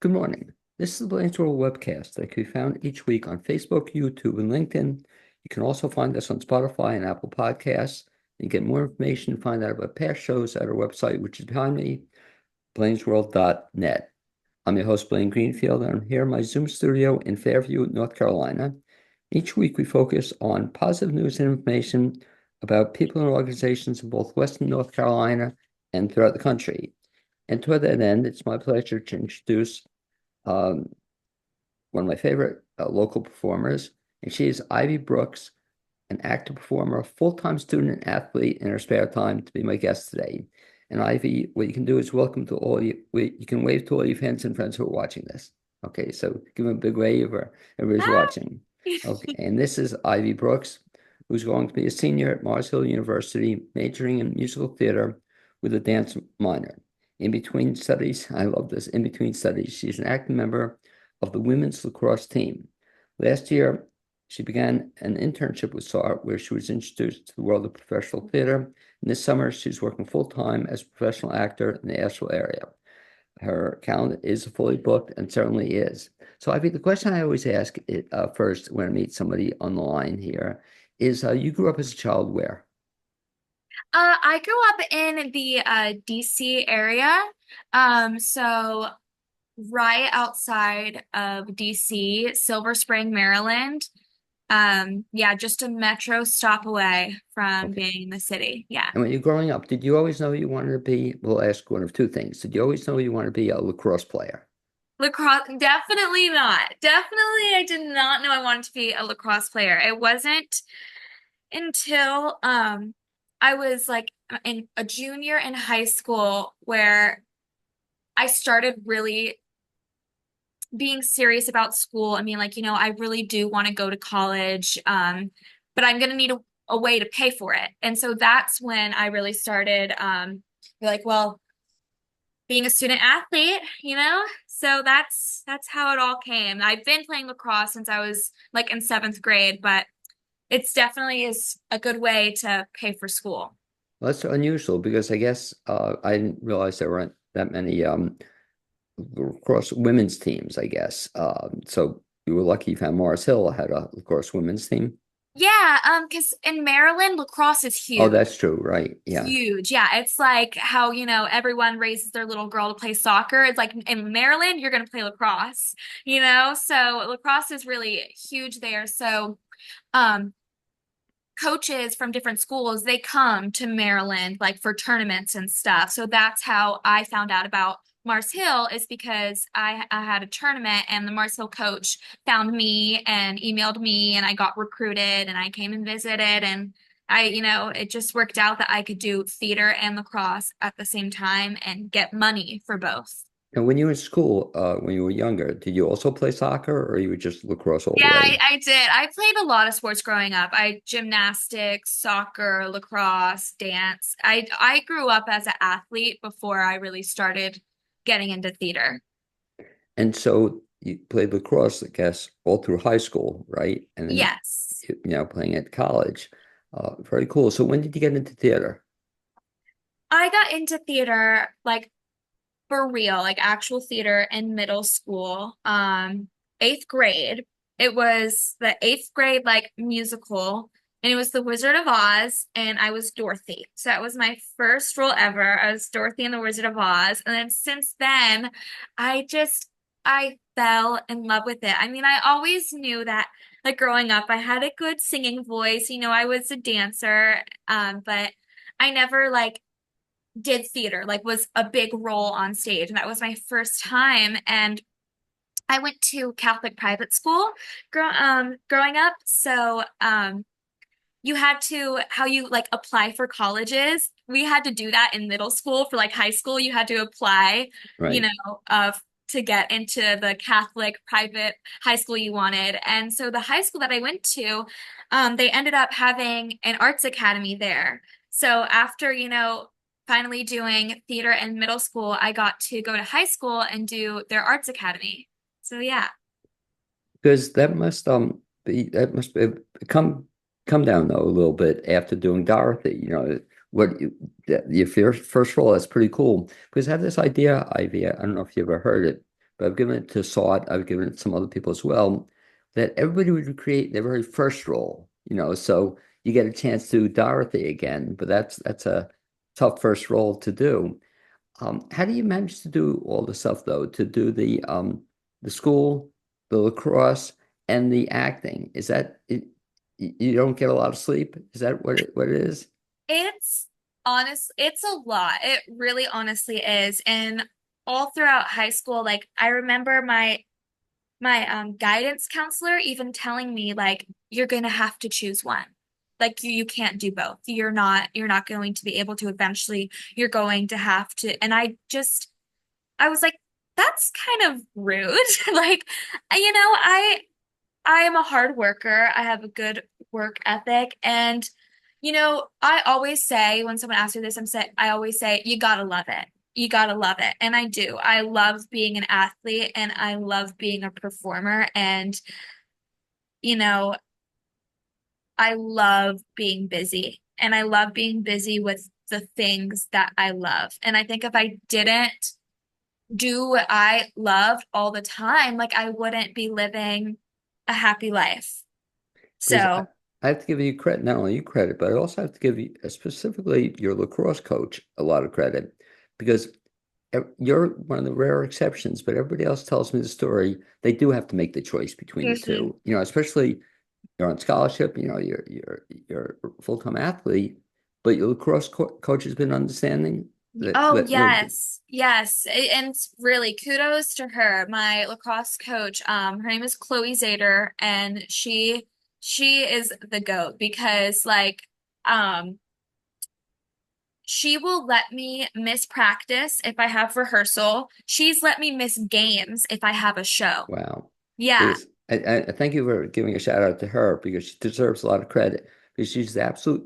Good morning. This is the Blaine's World webcast that can be found each week on Facebook, YouTube, and LinkedIn. You can also find us on Spotify and Apple Podcasts. You can get more information and find out about past shows at our website, which is behind me, blainesworld.net. I'm your host, Blaine Greenfield, and I'm here in my Zoom studio in Fairview, North Carolina. Each week, we focus on positive news and information about people and organizations in both Western North Carolina and throughout the country. And to that end, it's my pleasure to introduce one of my favorite local performers, and she is Ivy Brooks, an active performer, full-time student and athlete in her spare time, to be my guest today. And Ivy, what you can do is welcome to all you. You can wave to all your fans and friends who are watching this. Okay, so give them a big wave, or everybody's watching. Okay, and this is Ivy Brooks, who's going to be a senior at Mars Hill University, majoring in musical theater with a dance minor. In between studies, I love this, in between studies, she's an active member of the women's lacrosse team. Last year, she began an internship with SAR where she was introduced to the world of professional theater. And this summer, she's working full-time as a professional actor in the Asheville area. Her calendar is fully booked and certainly is. So I think the question I always ask first when I meet somebody on the line here is, you grew up as a child where? I grew up in the DC area. So right outside of DC, Silver Spring, Maryland. Yeah, just a metro stop away from Okay. being in the city. Yeah. And when you're growing up, did you always know you wanted to be, we'll ask one of two things. Did you always know you wanted to be a lacrosse player? Lacrosse, definitely not. Definitely, I did not know I wanted to be a lacrosse player. It wasn't until I was like in a junior in high school where I started really being serious about school. I mean, like, I really do want to go to college, but I'm going to need a way to pay for it. And so that's when I really started, be like, well, being a student athlete, so that's how it all came. I've been playing lacrosse since I was like in seventh grade, but it's definitely is a good way to pay for school. Well, that's unusual because I guess I didn't realize there weren't that many lacrosse women's teams, I guess. So you were lucky you found Morris Hill had a lacrosse women's team. Yeah, because in Maryland, lacrosse is Oh, huge. that's true, right? Yeah. Huge. Yeah, it's like how, everyone raises their little girl to play soccer. It's like in Maryland, you're going to play lacrosse, So lacrosse is really huge there. So, um, coaches from different schools, they come to Maryland like for tournaments and stuff. So that's how I found out about Mars Hill is because I had a tournament and the Mars Hill coach found me and emailed me and I got recruited and I came and visited and it just worked out that I could do theater and lacrosse at the same time and get money for both. And when you were in school, when you were younger, did you also play soccer or you were just lacrosse all Yeah, the way? I did. I played a lot of sports growing up. I gymnastics, soccer, lacrosse, dance. I grew up as an athlete before I really started getting into theater. And so you played lacrosse, I guess, all through high school, right? And then, Yes. playing at college. Very cool. So when did you get into theater? I got into theater like for real, like actual theater in middle school. Eighth grade. It was the eighth grade like musical, and it was The Wizard of Oz, and I was Dorothy. So that was my first role ever. I was Dorothy in The Wizard of Oz, and then since then, I fell in love with it. I mean, I always knew that like growing up, I had a good singing voice. I was a dancer, but I never like did theater, like was a big role on stage. And that was my first time. And I went to Catholic private school growing up. So you had to, how you like apply for colleges. We had to do that in middle school. For like high school, you had to apply, you Right. know, uh, to get into the Catholic private high school you wanted. And so the high school that I went to, they ended up having an arts academy there. So after, finally doing theater in middle school, I got to go to high school and do their arts academy. So yeah. Because that must be come down though a little bit after doing Dorothy. What your first role, that's pretty cool. Because I have this idea, Ivy, I don't know if you ever heard it, but I've given it to Saud, I've given it to some other people as well, that everybody would create their very first role, so you get a chance to do Dorothy again, but that's a tough first role to do. How do you manage to do all the stuff though, to do the school, the lacrosse, and the acting? Is that it, you don't get a lot of sleep? Is that what it is? It's it's a lot. It really honestly is. And all throughout high school, like I remember my guidance counselor even telling me like you're gonna have to choose one. Like you can't do both. You're not going to be able to eventually. You're going to have to. And I was like, that's kind of rude. Like, I am a hard worker. I have a good work ethic. And, I always say when someone asks me this, I always say, you gotta love it. You gotta love it. And I do. I love being an athlete and I love being a performer. And, you know, I love being busy and I love being busy with the things that I love. And I think if I didn't do what I loved all the time, like I wouldn't be living a happy life. Because I, So, I have to give you credit, not only you credit, but I also have to give you, specifically your lacrosse coach, a lot of credit because you're one of the rare exceptions, but everybody else tells me the story. They do have to make the choice between the mhm. two, especially you're on scholarship, you're a full-time athlete, but your lacrosse coach has been understanding that, Oh, what, yes. Yes. And it's really kudos to her, my lacrosse coach. Her name is Chloe Zader, and she is the GOAT because um she will let me miss practice if I have rehearsal. She's let me miss games if I have a show. wow. Yeah. Because I thank you for giving a shout out to her because she deserves a lot of credit because she's the absolute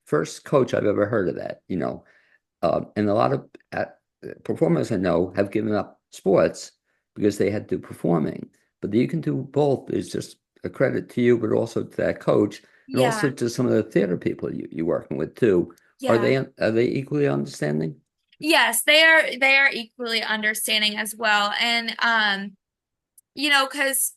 first coach I've ever heard of that, and a lot of performers I know have given up sports because they had to do performing. But you can do both is just a credit to you, but also to that coach, and also Yeah. to some of the theater people you're working with too. Yeah. Are they equally understanding? Yes, they are equally understanding as well. And because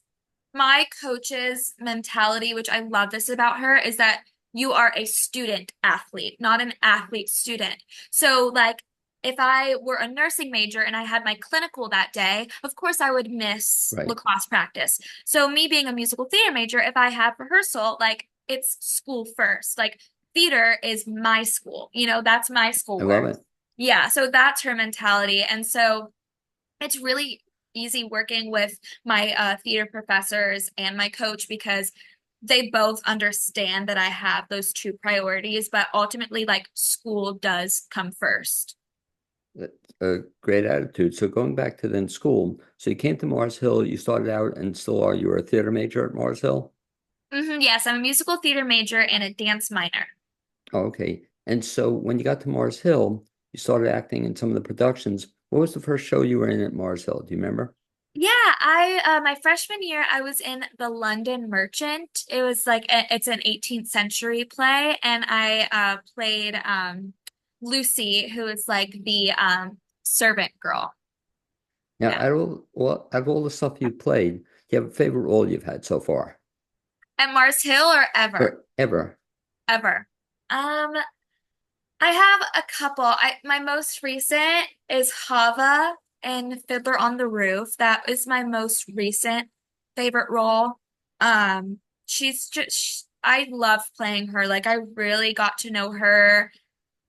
my coach's mentality, which I love this about her, is that you are a student athlete, not an athlete student. So, like, if I were a nursing major and I had my clinical that day, of course I would miss Right. lacrosse practice. So, me being a musical theater major, if I have rehearsal, like, it's school first. Like, theater is my school, that's my I love schoolwork. it. Yeah, so that's her mentality. And so, it's really easy working with my theater professors and my coach because they both understand that I have those two priorities, but ultimately, like, school does come first. That's a great attitude. So going back to then school, so you came to Mars Hill, you started out and still are, you were a theater major at Mars Hill? Yes, I'm a musical theater major and a dance minor. Oh, okay. And so when you got to Mars Hill, you started acting in some of the productions. What was the first show you were in at Mars Hill? Do you remember? Yeah, I my freshman year I was in The London Merchant. It was it's an 18th century play and I played Lucy, who is like the servant girl. Now, Yeah. out of all the stuff you've played, do you have a favorite role you've had so far? At Mars Hill or ever? Or ever? Ever. Um, I have a couple. My most recent is Hava and Fiddler on the Roof. That is my most recent favorite role. She's just I love playing her. Like I really got to know her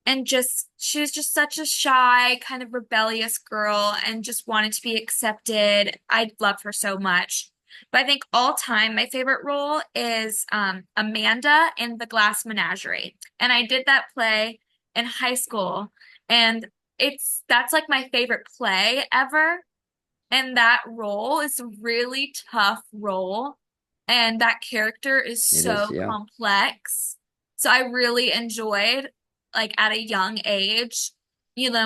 and just she was just such a shy, kind of rebellious girl and just wanted to be accepted. I love her so much. But I think all time my favorite role is Amanda in The Glass Menagerie. And I did that play in high school and that's like my favorite play ever. And that role is a really tough role. And that character is It is, so yeah. complex. So I really enjoyed, like, at a young age,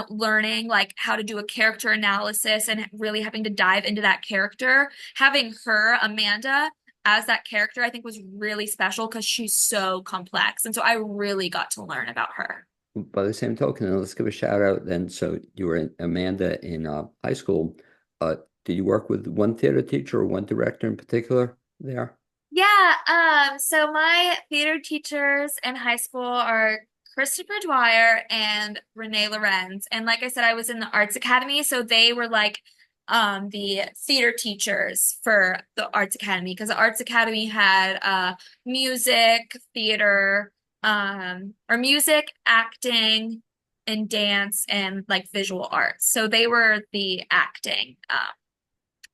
learning like how to do a character analysis and really having to dive into that character. Having her, Amanda, as that character, I think was really special because she's so complex. And so I really got to learn about her. By the same token, let's give a shout out then. So you were in Amanda in high school. Uh, did you work with one theater teacher or one director in particular there? Yeah, so my theater teachers in high school are Christopher Dwyer and Renee Lorenz. And like I said, I was in the Arts Academy, so they were like the theater teachers for the Arts Academy because the Arts Academy had music, theater, or music, acting, and dance and like visual arts. So they were the acting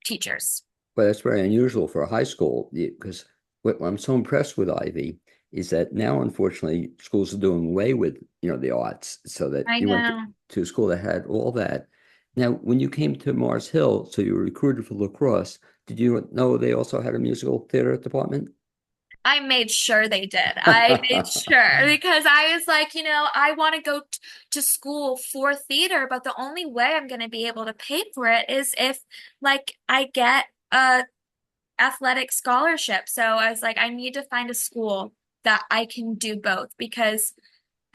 teachers. Well, that's very unusual for a high school because what I'm so impressed with Ivy is that now, unfortunately, schools are doing away with, the arts, so that I you went know. to a school that had all that. Now, when you came to Mars Hill, so you were recruited for lacrosse, did you know they also had a musical theater department? I made sure they did. I made sure because I was like, I want to go to school for theater, but the only way I'm going to be able to pay for it is if like I get a athletic scholarship. So I was like, I need to find a school that I can do both because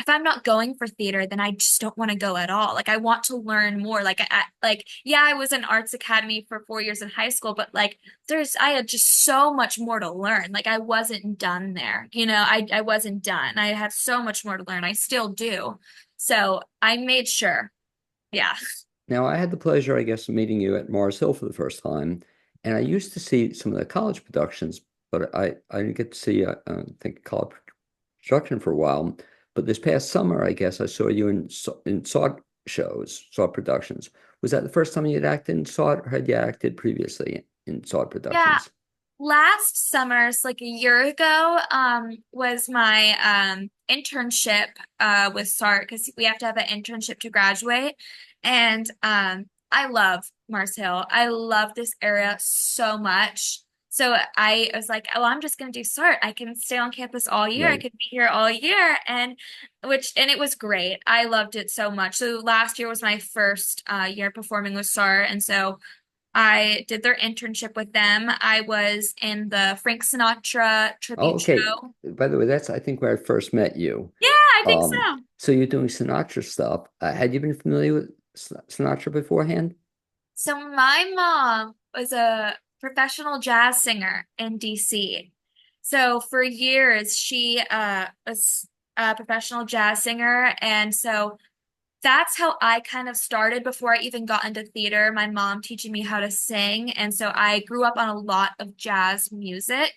if I'm not going for theater, then I just don't want to go at all. Like I want to learn more. Yeah, I was in arts academy for 4 years in high school, but like I had just so much more to learn. Like I wasn't done there. I wasn't done. I had so much more to learn. I still do. So I made sure. Yeah. Now, I had the pleasure, I guess, of meeting you at Mars Hill for the first time, and I used to see some of the college productions, but I didn't get to see, I think, college production for a while. But this past summer, I guess I saw you in SAWT shows, SAWT productions. Was that the first time you'd acted in SAWT, or had you acted previously in SAWT Yeah. productions? Last summer's like a year ago, was my internship with SART because we have to have an internship to graduate. And I love Mars Hill. I love this area so much. So I was like, oh, I'm just gonna do SART. I can stay on campus all year. I Right. could be here all year. And it was great. I loved it so much. So last year was my first year performing with SART. And so I did their internship with them. I was in the Frank Sinatra Oh, tribute okay. show. By the way, that's I think where I first met you. Yeah, I think so. So you're doing Sinatra stuff. Had you been familiar with Sinatra beforehand? So my mom was a professional jazz singer in DC. So for years she was a professional jazz singer, and so that's how I kind of started before I even got into theater. My mom teaching me how to sing. And so I grew up on a lot of jazz music,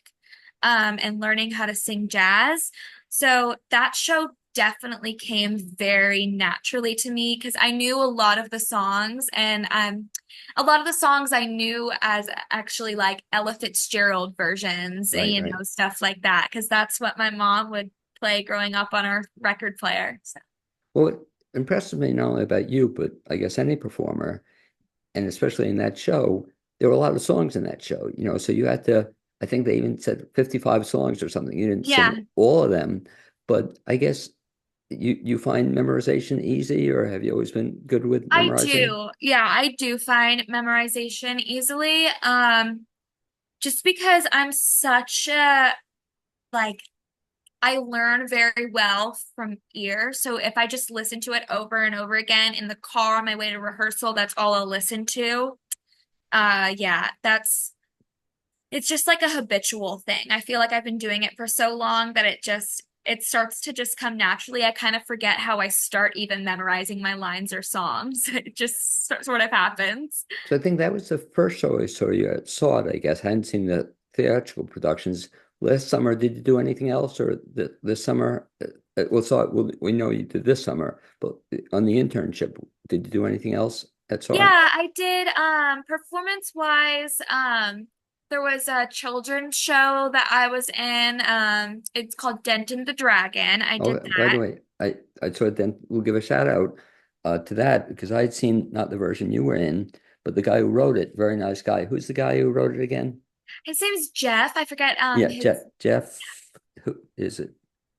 and learning how to sing jazz. So that show definitely came very naturally to me because I knew a lot of the songs and a lot of the songs I knew as actually like Ella Fitzgerald versions, Right, right. stuff like that, because that's what my mom would play growing up on our record player. So. Well, it impresses me not only about you, but I guess any performer, and especially in that show, there were a lot of songs in that show, so you had to, I think they even said 55 songs or something. You didn't sing Yeah, all of them, but I guess you find memorization easy, or have you always been good with I memorizing? do. Yeah, I do find memorization easily. Just because I'm such a like I learn very well from ear. So if I just listen to it over and over again in the car on my way to rehearsal, that's all I'll listen to. Yeah, it's just like a habitual thing. I feel like I've been doing it for so long that it starts to just come naturally. I kind of forget how I start even memorizing my lines or songs. It just sort of happens. So I think that was the first show I saw it, I guess. I hadn't seen the theatrical productions. Last summer, did you do anything else, or this summer? We know you did this summer, but on the internship, did you do anything else at SART? Yeah, I did performance wise, there was a children's show that I was in. It's called Dent and the Dragon. I Oh, did by the that. way, I sort of then we'll give a shout out to that because I'd seen not the version you were in, but the guy who wrote it, very nice guy. Who's the guy who wrote it again? His name is Jeff. I forget Yeah, his Jeff. Who is it?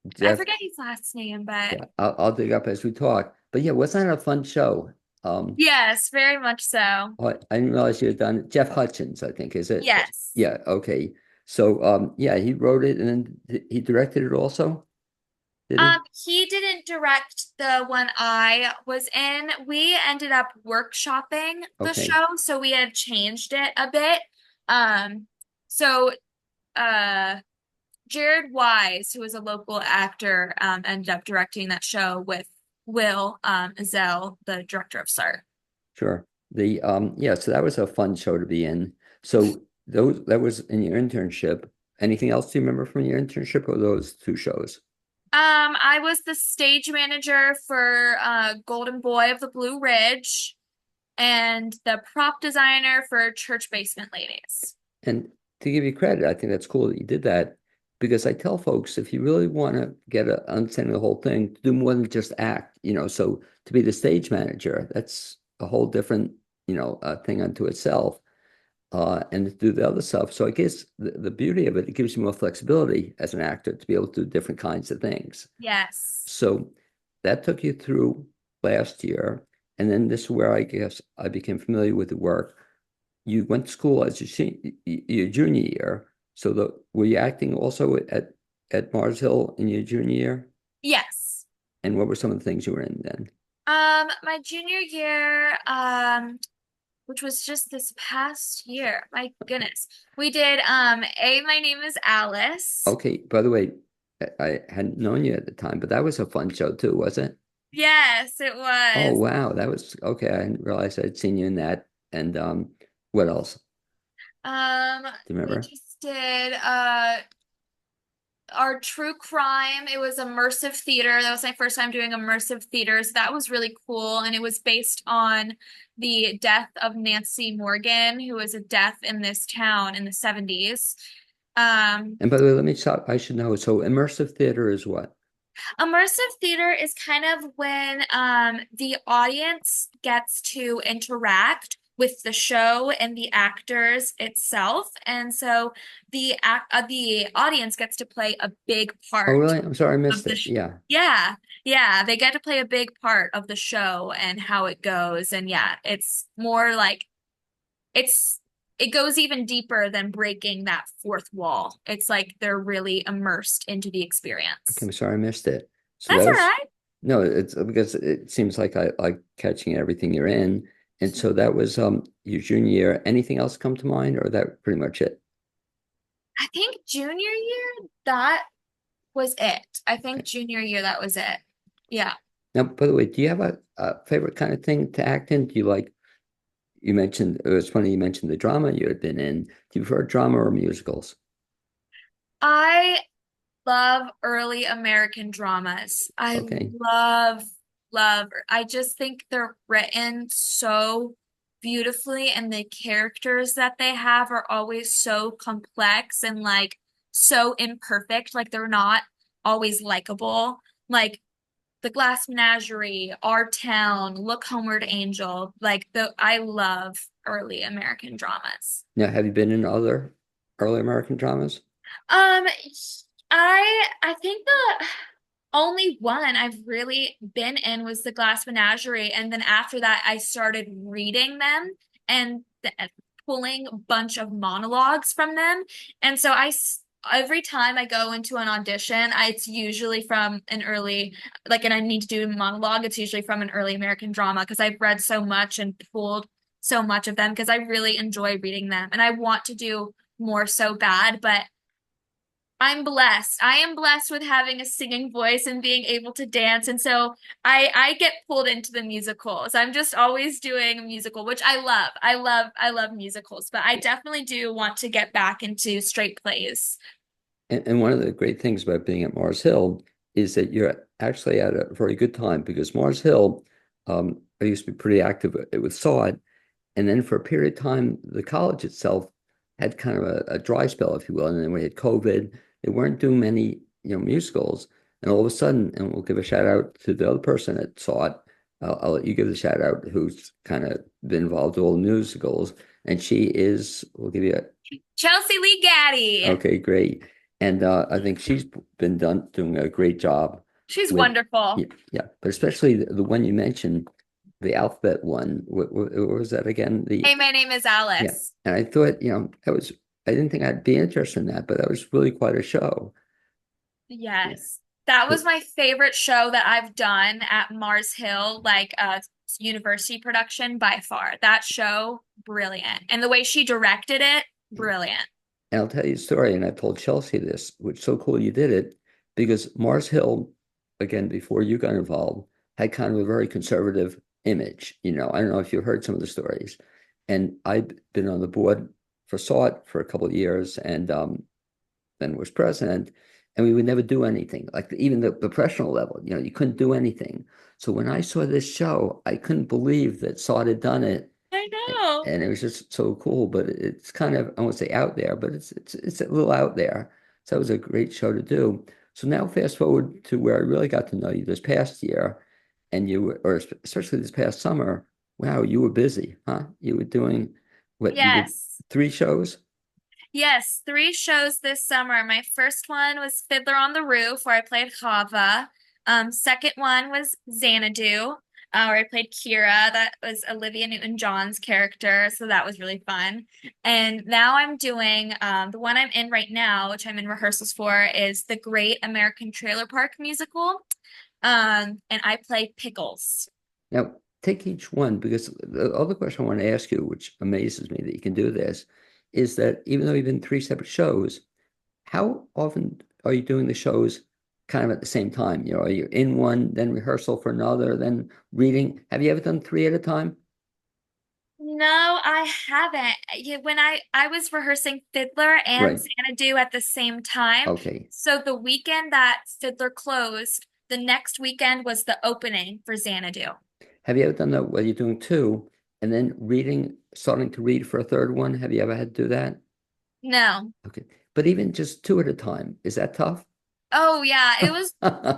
I Jeff. forget his last name, but Yeah, I'll dig up as we talk. But yeah, wasn't that a fun show? yes, very much so. Oh, I didn't realize you had done it. Jeff Hutchins, I think, is it? Yes. Yeah, okay. So yeah, he wrote it and then he directed it also. did he? He didn't direct the one I was in. We ended up workshopping the Okay, show, so we had changed it a bit. Um, so uh Jared Wise, who was a local actor, ended up directing that show with Will Ezell, the director of SART. sure. Yeah, so that was a fun show to be in. So that was in your internship. Anything else you remember from your internship or those two shows? I was the stage manager for Golden Boy of the Blue Ridge and the prop designer for Church Basement Ladies. And to give you credit, I think that's cool that you did that because I tell folks if you really want to get an understanding of the whole thing, do more than just act, So to be the stage manager, that's a whole different, thing unto itself. And to do the other stuff. So I guess the beauty of it, it gives you more flexibility as an actor to be able to do different kinds of things. Yes. So that took you through last year. And then this is where I guess I became familiar with the work. You went to school as your junior year. So were you acting also at Mars Hill in your junior year? Yes. And what were some of the things you were in then? My junior year, which was just this past year. My goodness. We did My Name is Alice. Okay, by the way, I hadn't known you at the time, but that was a fun show too, was it? Yes, it Oh was. wow, that was okay. I didn't realize I'd seen you in that. And what else? Do you We remember? just did our true crime. It was immersive theater. That was my first time doing immersive theater. So that was really cool. And it was based on the death of Nancy Morgan, who was a death in this town in the 70s. Um, And by the way, let me stop. I should know. So immersive theater is what? Immersive theater is kind of when the audience gets to interact with the show and the actors itself, and so the audience gets to play a big Oh, part really? I'm sorry, I of missed the it. sh Yeah. yeah, yeah, they get to play a big part of the show and how it goes, and yeah, it's more like it's it goes even deeper than breaking that fourth wall. It's like they're really immersed into the Okay, experience. I'm sorry, I missed it. So That's that all was right. no, it's because it seems like I like catching everything you're in. And so that was your junior year. Anything else come to mind, or that pretty much it? I think junior year, that was it. I think Okay. junior year, that was it. Yeah. Now, by the way, do you have a favorite kind of thing to act in? Do you like, you mentioned, it was funny you mentioned the drama you had been in. Do you prefer drama or musicals? I love early American dramas. Okay. I just think they're written so beautifully, and the characters that they have are always so complex and like so imperfect. Like they're not always likable. Like The Glass Menagerie, Our Town, Look Homeward Angel. I love early American dramas. Now, have you been in other early American dramas? Um, I think the only one I've really been in was The Glass Menagerie, and then after that, I started reading them and pulling a bunch of monologues from them, and so every time I go into an audition, it's usually from an early and I need to do a monologue. It's usually from an early American drama because I've read so much and pulled so much of them because I really enjoy reading them, and I want to do more so bad, but I'm blessed. I am blessed with having a singing voice and being able to dance. And so I get pulled into the musicals. I'm just always doing a musical, which I love. I love musicals, but I definitely do want to get back into straight plays. And one of the great things about being at Mars Hill is that you're actually at a very good time because Mars Hill, I used to be pretty active with SAWD. And then for a period of time, the college itself had kind of a dry spell, if you will. And then we had COVID. They weren't doing many, musicals. And all of a sudden, and we'll give a shout out to the other person that saw it. I'll let you give the shout out who's kind of been involved with all the musicals. And she is, we'll give you Chelsea Lee Gaddy. okay, great. And I think she's been doing a great job She's with, wonderful. yeah, yeah. But especially the one you mentioned, the alphabet one. What was that again? Hey, my name is Yeah. Alice. And I thought, that was, I didn't think I'd be interested in that, but that was really quite a show. Yeah. Yes. That was Who- my favorite show that I've done at Mars Hill, like university production by far. That show, brilliant. And the way she directed it, brilliant. And I'll tell you a story, and I told Chelsea this, which is so cool you did it, because Mars Hill, again, before you got involved, had kind of a very conservative image. I don't know if you heard some of the stories. And I've been on the board for SAWT for a couple of years, and then was president, and we would never do anything. Like even the professional level, you couldn't do anything. So when I saw this show, I couldn't believe that SAWT had done it, I know. and it was just so cool. But it's kind of, I won't say out there, but it's a little out there. So it was a great show to do. So now fast forward to where I really got to know you this past year, and or especially this past summer. Wow, you were busy, huh? You were doing what? You did Yes. 3 shows? Yes, three shows this summer. My first one was Fiddler on the Roof, where I played Hava. Second one was Xanadu, where I played Kira. That was Olivia Newton-John's character, so that was really fun. And now I'm doing the one I'm in right now, which I'm in rehearsals for, is the Great American Trailer Park musical. And I play Pickles. Now, take each one because the other question I want to ask you, which amazes me that you can do this, is that even though you've been 3 separate shows, how often are you doing the shows kind of at the same time? Are you in one, then rehearsal for another, then reading? Have you ever done 3 at a time? No, I haven't. When I was rehearsing Fiddler and Right. Xanadu at the same time, Okay. so the weekend that Fiddler closed, the next weekend was the opening for Xanadu. Have you ever done that where you're doing two and then reading, starting to read for a third one? Have you ever had to do that? No. Okay. But even just 2 at a time, is that tough? Oh yeah, it was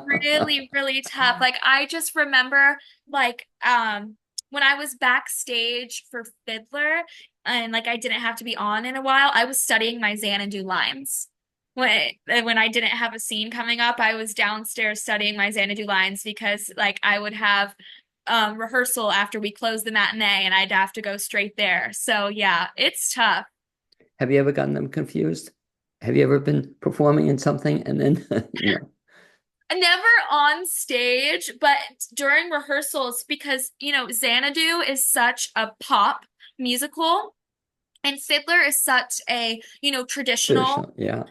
really, really tough. Like I just remember like when I was backstage for Fiddler and like I didn't have to be on in a while, I was studying my Xanadu lines. When I didn't have a scene coming up, I was downstairs studying my Xanadu lines because like I would have rehearsal after we closed the matinee and I'd have to go straight there. So yeah, it's tough. Have you ever gotten them confused? Have you ever been performing in something and then, Never on stage, but during rehearsals because, Xanadu is such a pop musical and Fiddler is such a, traditional traditional? Yeah,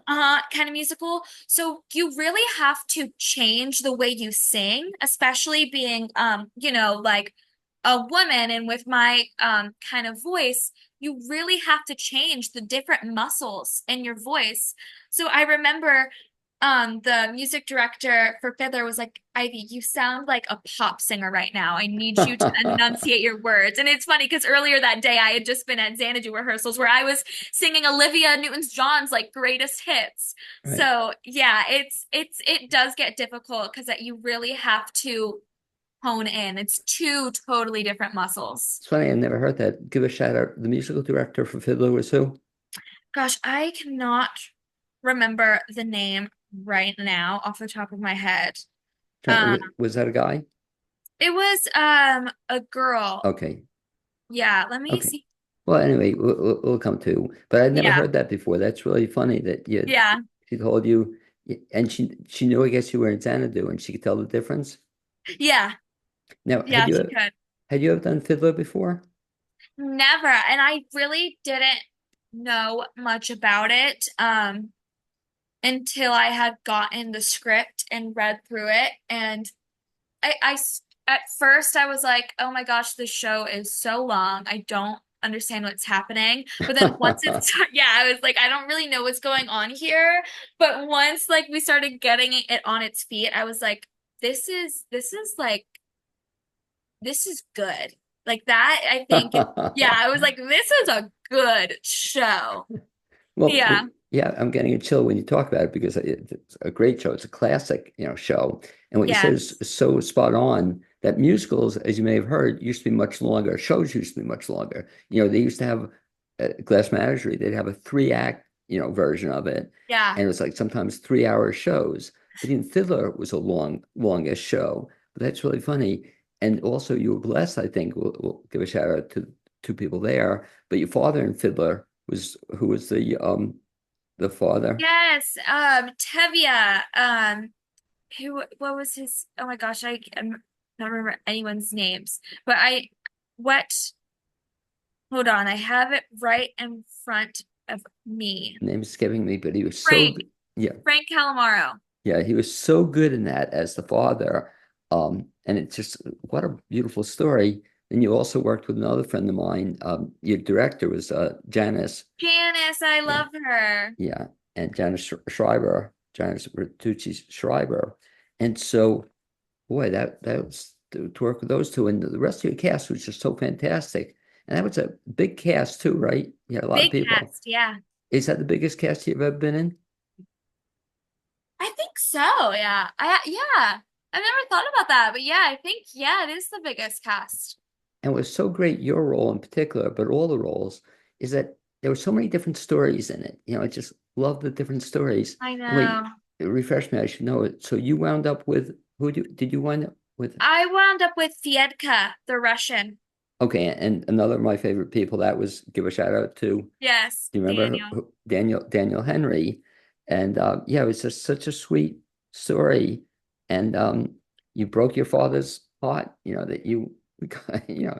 kind of musical. So you really have to change the way you sing, especially being like a woman and with my kind of voice, you really have to change the different muscles in your voice. So I remember the music director for Fiddler was like, Ivy, you sound like a pop singer right now. I need you to enunciate your words. And it's funny because earlier that day I had just been at Xanadu rehearsals where I was singing Olivia Newton-John's like greatest hits. right. So yeah, it does get difficult because that you really have to hone in. It's two totally different muscles. It's funny, I never heard that. Give a shout out. The musical director for Fiddler was who? Gosh, I cannot remember the name right now off the top of my head. Um, Was that a guy? it was a girl. Okay, Yeah, let me okay. see. Well, anyway, we'll come to. But I'd never Yeah. heard that before. That's really funny that Yeah. she told you, and she knew, I guess, you were in Xanadu, and she could tell the difference. Yeah. Now, Yeah, she could. had you ever done Fiddler before? Never. And I really didn't know much about it until I had gotten the script and read through it. And at first I was like, oh my gosh, this show is so long. I don't understand what's happening. But then once it's, yeah, I was like, I don't really know what's going on here. But once like we started getting it on its feet, I was like, this is like, this is good. Like that, I think, yeah, I was like, this is a good show. Well, Yeah. yeah, I'm getting a chill when you talk about it because it's a great show. It's a classic, show. And what you said is Yes. so spot on that musicals, as you may have heard, used to be much longer. Shows used to be much longer. They used to have Glass Menagerie. They'd have a 3 act, version of it, Yeah. and it was like sometimes 3 hour shows. But even Fiddler was a longest show. But that's really funny. And also, you were blessed. I think we'll give a shout out to 2 people there. But your father in Fiddler was who was the father? Yes. Tevye. what was his, oh my gosh, I'm not remember anyone's names, but what, hold on, I have it right in front of me. Name is escaping me, but he was so Frank, good. Yeah, Frank Calamaro. yeah, he was so good in that as the father. And it's just what a beautiful story. And you also worked with another friend of mine. Your director was Janice. Janice, I Yeah, love her. yeah, and Janice Bertucci Schreiber. And so, boy, that was to work with those two, and the rest of your cast was just so fantastic. And that was a big cast too, right? You had a lot of Big people. cast, yeah. Is that the biggest cast you've ever been in? I think so, yeah. Yeah. I've never thought about that, but yeah, I think yeah, it is the biggest cast. And what's so great, your role in particular, but all the roles, is that there were so many different stories in it. I just love the different stories. I And wait, know. refresh me, I should know it. So you wound up with did you wind up with? I wound up with Fiedka, the Russian. Okay, and another of my favorite people that was give a shout out to. Yes, Do you remember Daniel. Daniel Henry? And yeah, it was just such a sweet story. And you broke your father's heart, that you I'm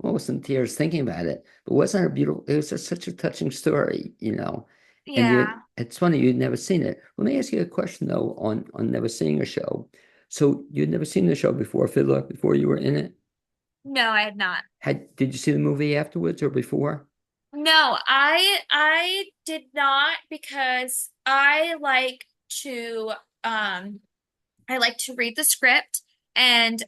almost in tears thinking about it. But wasn't it beautiful? It was just such a touching story. And Yeah. it's funny you'd never seen it. Let me ask you a question though on never seeing a show. So you'd never seen the show before, Fiddler, before you were in it? No, I had not. Did you see the movie afterwards or before? No, I did not because I like to read the script and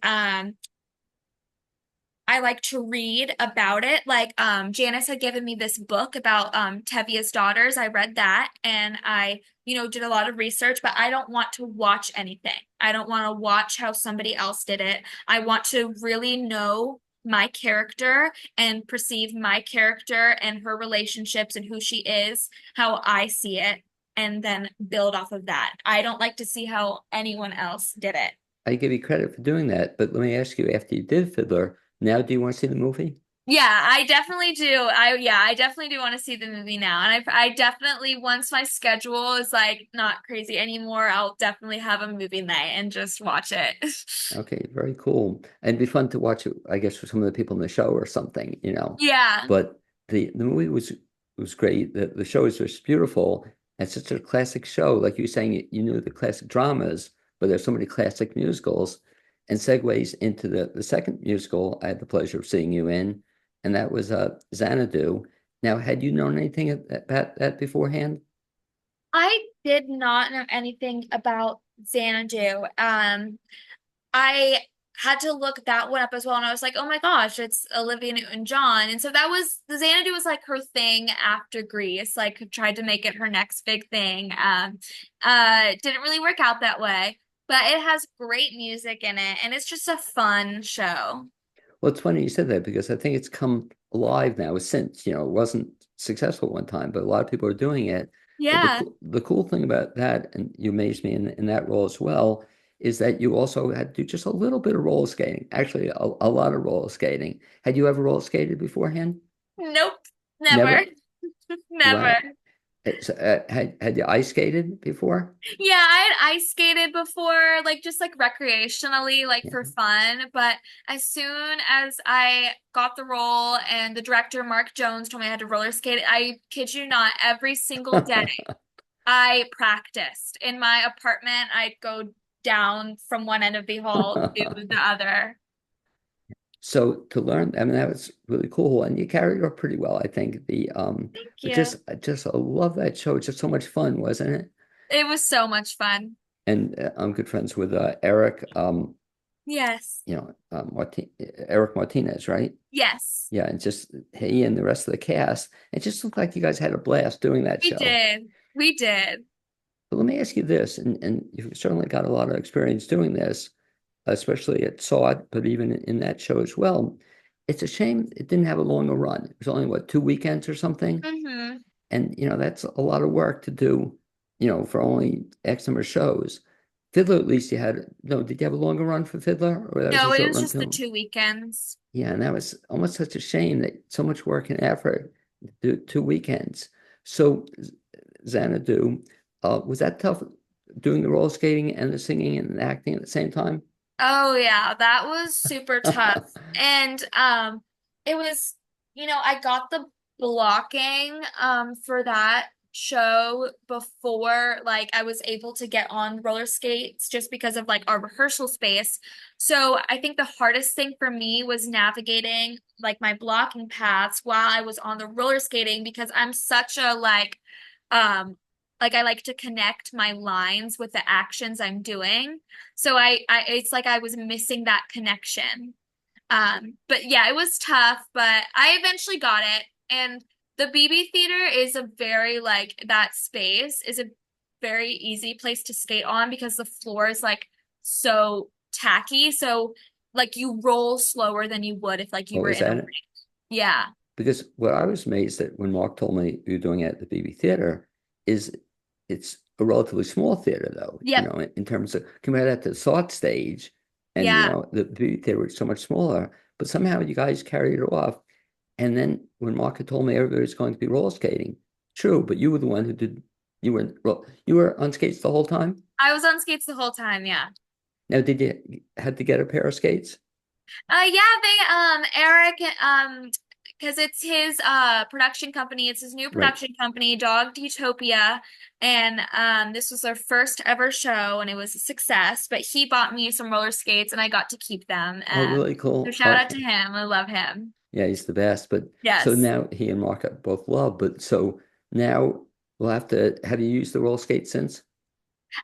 I like to read about it. Like Janice had given me this book about Tevia's daughters. I read that and I, did a lot of research, but I don't want to watch anything. I don't want to watch how somebody else did it. I want to really know my character and perceive my character and her relationships and who she is, how I see it, and then build off of that. I don't like to see how anyone else did it. I give you credit for doing that, but let me ask you, after you did Fiddler, now do you want to see the movie? Yeah, I definitely do. I definitely do want to see the movie now. And I definitely once my schedule is like not crazy anymore, I'll definitely have a movie night and just watch it. Okay, very cool. And it'd be fun to watch it, I guess, for some of the people in the show or something. Yeah. But the movie was great. The show is just beautiful. It's such a classic show. Like you were saying, you knew the classic dramas, but there's so many classic musicals and segues into the second musical I had the pleasure of seeing you in, and that was Xanadu. Now, had you known anything about that beforehand? I did not know anything about Xanadu. I had to look that one up as well, and I was like, oh my gosh, it's Olivia Newton-John. And so that was the Xanadu was like her thing after Grease, like tried to make it her next big thing. Didn't really work out that way, but it has great music in it, and it's just a fun show. Well, it's funny you said that because I think it's come alive now since, it wasn't successful one time, but a lot of people are doing it. But Yeah. the cool thing about that, and you amazed me in that role as well, is that you also had to do just a little bit of roller skating, actually a lot of roller skating. Had you ever roller skated beforehand? Nope. Never. Never? Never. Wow. Had you ice skated before? Yeah, I had ice skated before, like just like recreationally, like Yeah. for fun. But as soon as I got the role and the director, Mark Jones, told me I had to roller skate, I kid you not, every single day I practiced. In my apartment, I'd go down from one end of the hall to the other. So to learn, I mean, that was really cool, and you carried it off pretty well, I think. Thank But you. I love that show. It's just so much fun, wasn't it? It was so much fun. And I'm good friends with Eric, Yes. Eric Martinez, right? Yes. Yeah, and just he and the rest of the cast. It just looked like you guys had a blast doing that We show. did. We did. But let me ask you this, and you've certainly got a lot of experience doing this, especially at SAWT, but even in that show as well. It's a shame it didn't have a longer run. It was only, what, 2 weekends or something? Hmm. And that's a lot of work to do, for only X number of shows. Fiddler, at least you had, no, did you have a longer run for Fiddler, or that was a No, it short was run just the too? 2 weekends. Yeah, and that was almost such a shame that so much work and effort to do 2 weekends. So Xanadu, was that tough doing the roller skating and the singing and the acting at the same time? Oh yeah, that was super tough. And it was, I got the blocking for that show before like I was able to get on roller skates just because of like our rehearsal space. So I think the hardest thing for me was navigating like my blocking paths while I was on the roller skating because I'm such a um like I like to connect my lines with the actions I'm doing. So I it's like I was missing that connection. But yeah, it was tough, but I eventually got it. And the BB Theater is a very like that space is a very easy place to skate on because the floor is like so tacky. So like you roll slower than you would if like you Oh, were is in a that ring. it? Yeah. Because what I was amazed at when Mark told me you're doing it at the BB Theater is it's a relatively small theater, though, Yep. in terms of compare that to the Thought Stage, and Yeah. the BB Theater was so much smaller, but somehow you guys carried it off. And then when Mark had told me everybody was going to be roller skating, true, but you were the one who did, you were on skates the whole time? I was on skates the whole time, yeah. Now, did you had to get a pair of skates? Yeah, Eric because it's his production company. It's his new Right. production company, Dog Utopia, and this was their first ever show and it was a success, but he bought me some roller skates and I got to keep them. Oh, really So cool. shout out to him. I love him. Yeah, he's the best. But so Yes. now he and Mark have both love. But so now we'll have to, have you used the roller skate since?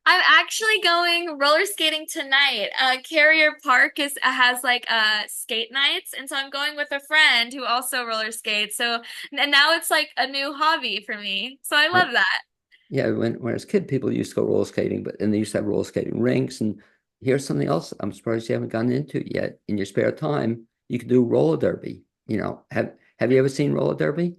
I'm actually going roller skating tonight. Carrier Park is has like skate nights, and so I'm going with a friend who also roller skates. So and now it's like a new hobby for me. So I Yeah. love that. Yeah, when I was a kid, people used to go roller skating, but and they used to have roller skating rinks. And here's something else I'm surprised you haven't gotten into yet. In your spare time, you can do roller derby. Have you ever seen roller derby?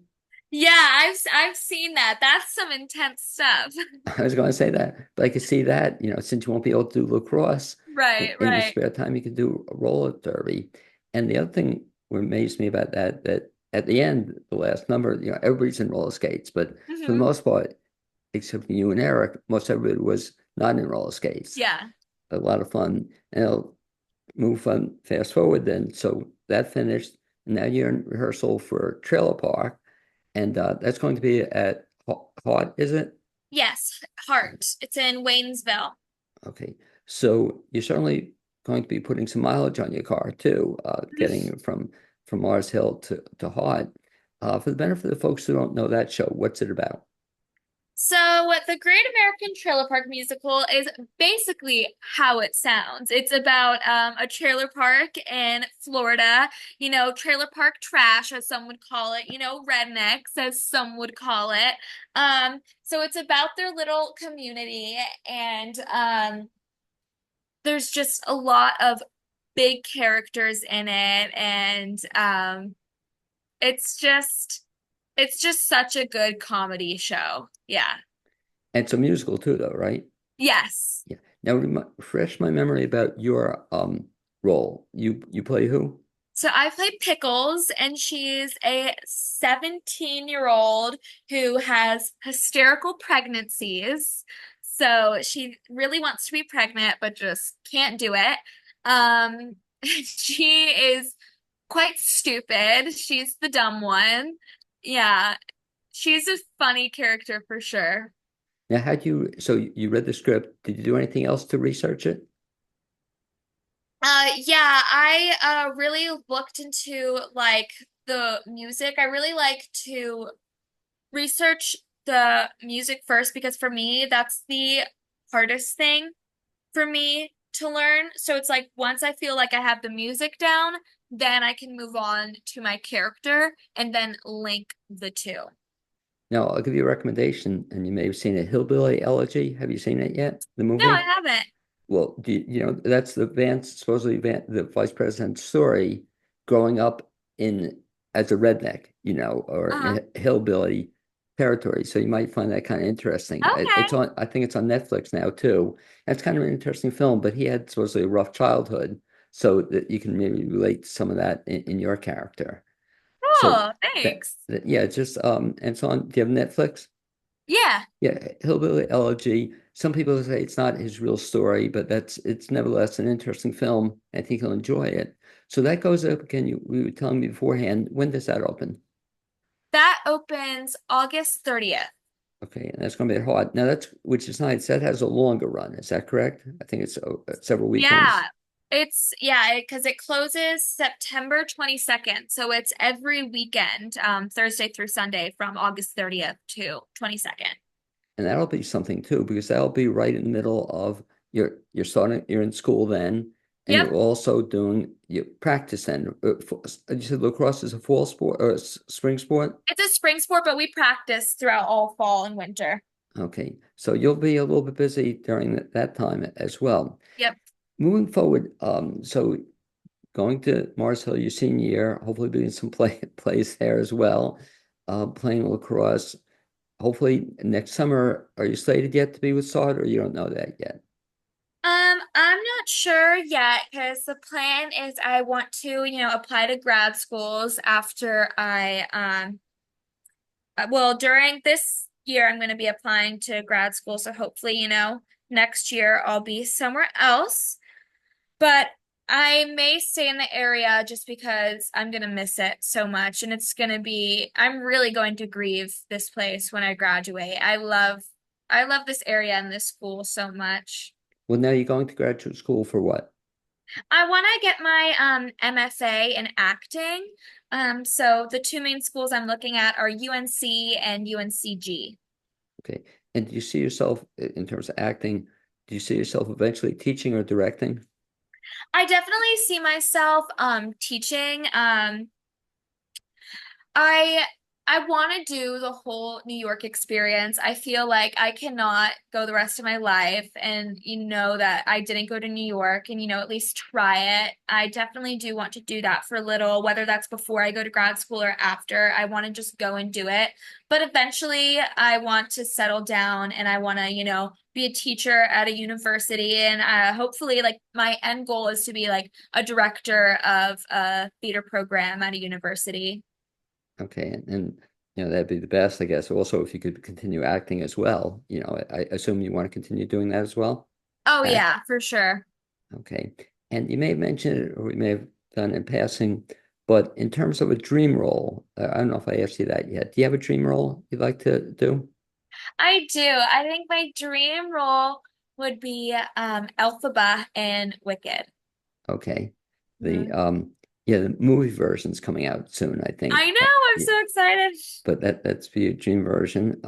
Yeah, I've seen that. That's some intense stuff. I was going to say that, but I could see that, since you won't be able to do lacrosse Right, in your right. spare time, you can do a roller derby. And the other thing what amazed me about that at the end, the last number, everybody's in roller skates, but for the Hmm. most part, except for you and Eric, most everybody was not in roller skates. Yeah. A lot of fun. And I'll move on fast forward then. So that finished. And now you're in rehearsal for Trailer Park. And that's going to be at Hart, is it? Yes, Heart. It's in Waynesville. Okay. So you're certainly going to be putting some mileage on your car too, getting it from Mars Hill to Hart. For the benefit of the folks who don't know that show, what's it about? So, the Great American Trailer Park Musical is basically how it sounds. It's about a trailer park in Florida, trailer park trash, as some would call it, rednecks, as some would call it. So it's about their little community, and there's just a lot of big characters in it, and it's just it's just such a good comedy show. Yeah. And it's a musical too, though, right? Yes. Yeah. Now, refresh my memory about your role. You play who? So I play Pickles, and she's a 17-year-old who has hysterical pregnancies. So she really wants to be pregnant, but just can't do it. She is quite stupid. She's the dumb one. Yeah, she's a funny character for sure. Now, so you read the script. Did you do anything else to research it? Yeah, I really looked into like the music. I really like to research the music first because for me, that's the hardest thing for me to learn. So it's like once I feel like I have the music down, then I can move on to my character and then link the two. Now, I'll give you a recommendation, and you may have seen it, Hillbilly Elegy. Have you seen it yet? The No, I movie? haven't. Well, that's supposedly the vice president's story growing up in as a redneck, or Uh-huh. in a hillbilly territory. So you might find that kind of interesting. Okay. I think it's on Netflix now too. And it's kind of an interesting film, but he had supposedly a rough childhood, so that you can maybe relate to some of that in your character. So Cool. Thanks. yeah, it's just and it's on. Do you have Netflix? Yeah. Yeah, Hillbilly Elegy. some people say it's not his real story, but it's nevertheless an interesting film. I think you'll enjoy it. So that goes up again. We were telling me beforehand. When does that open? That opens August 30th. Okay, and that's going to be hard. Now that's which is nice. That has a longer run. Is that correct? I think it's several weekends. Yeah. Because it closes September 22nd. So it's every weekend, Thursday through Sunday from August 30th to 22nd. And that'll be something too, because that'll be right in the middle of you're in school then, and Yep. you're also doing your practice then. You said lacrosse is a fall sport or a spring sport? It's a spring sport, but we practice throughout all fall and winter. Okay, so you'll be a little bit busy during that time as well. Yep. Moving forward, so going to Mars Hill your senior year, hopefully doing some plays there as well, playing lacrosse. Hopefully next summer, are you slated yet to be with Sod, or you don't know that yet? I'm not sure yet because the plan is I want to, apply to grad schools after well, during this year, I'm going to be applying to grad school. So hopefully, next year I'll be somewhere else. But I may stay in the area just because I'm going to miss it so much. And I'm really going to grieve this place when I graduate. I love this area and this school so much. Well, now you're going to graduate school for what? I want to get my MFA in acting. So the two main schools I'm looking at are UNC and UNCG. Okay. And do you see yourself in terms of acting, do you see yourself eventually teaching or directing? I definitely see myself teaching. I I want to do the whole New York experience. I feel like I cannot go the rest of my life and that I didn't go to New York and at least try it. I definitely do want to do that for a little, whether that's before I go to grad school or after. I want to just go and do it. But eventually I want to settle down and I want to, be a teacher at a university and hopefully like my end goal is to be like a director of a theater program at a university. Okay. And that'd be the best, I guess. Also, if you could continue acting as well, I assume you want to continue doing that as well. Oh Act. yeah, for sure. Okay. And you may have mentioned it, or we may have done in passing, but in terms of a dream role, I don't know if I asked you that yet. Do you have a dream role you'd like to do? I do. I think my dream role would be Elphaba and Wicked. Okay. The Mhm. yeah, the movie version's coming out soon, I think. I know, I'm Yeah, so excited. but that's for your dream version.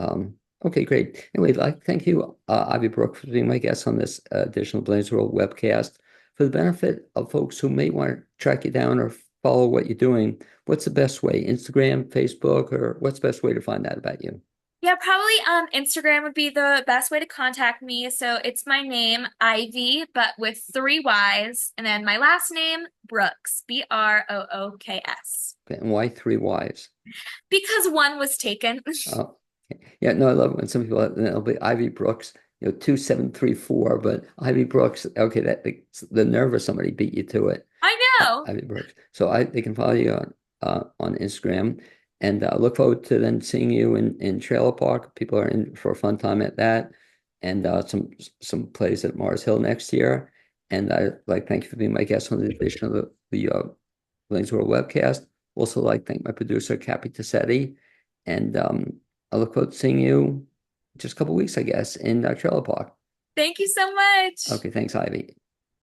Okay, great. Anyway, thank you, Ivy Brooke, for being my guest on this additional Blaine's World webcast. For the benefit of folks who may want to track you down or follow what you're doing, what's the best way? Instagram, Facebook, or what's the best way to find out about you? Yeah, probably Instagram would be the best way to contact me. So it's my name, Ivy, but with three Y's, and then my last name, Brooks, Brooks. Okay, and why three wives? Because one was taken. Oh, okay. Yeah, no, I love it when some people it'll be Ivy Brooks, 2734, but Ivy Brooks, okay, the nerve of somebody beat you to it. I know. Ivy Brooks. So they can follow you on Instagram, and look forward to then seeing you in Trailer Park. People are in for a fun time at that, and some plays at Mars Hill next year. And I like thank you for being my guest on the edition of the Blaine's World webcast. Also, like thank my producer Cappy Tassetti, and I look forward to seeing you just a couple weeks, I guess, in Trailer Park. Thank you so much. Okay, thanks, Ivy.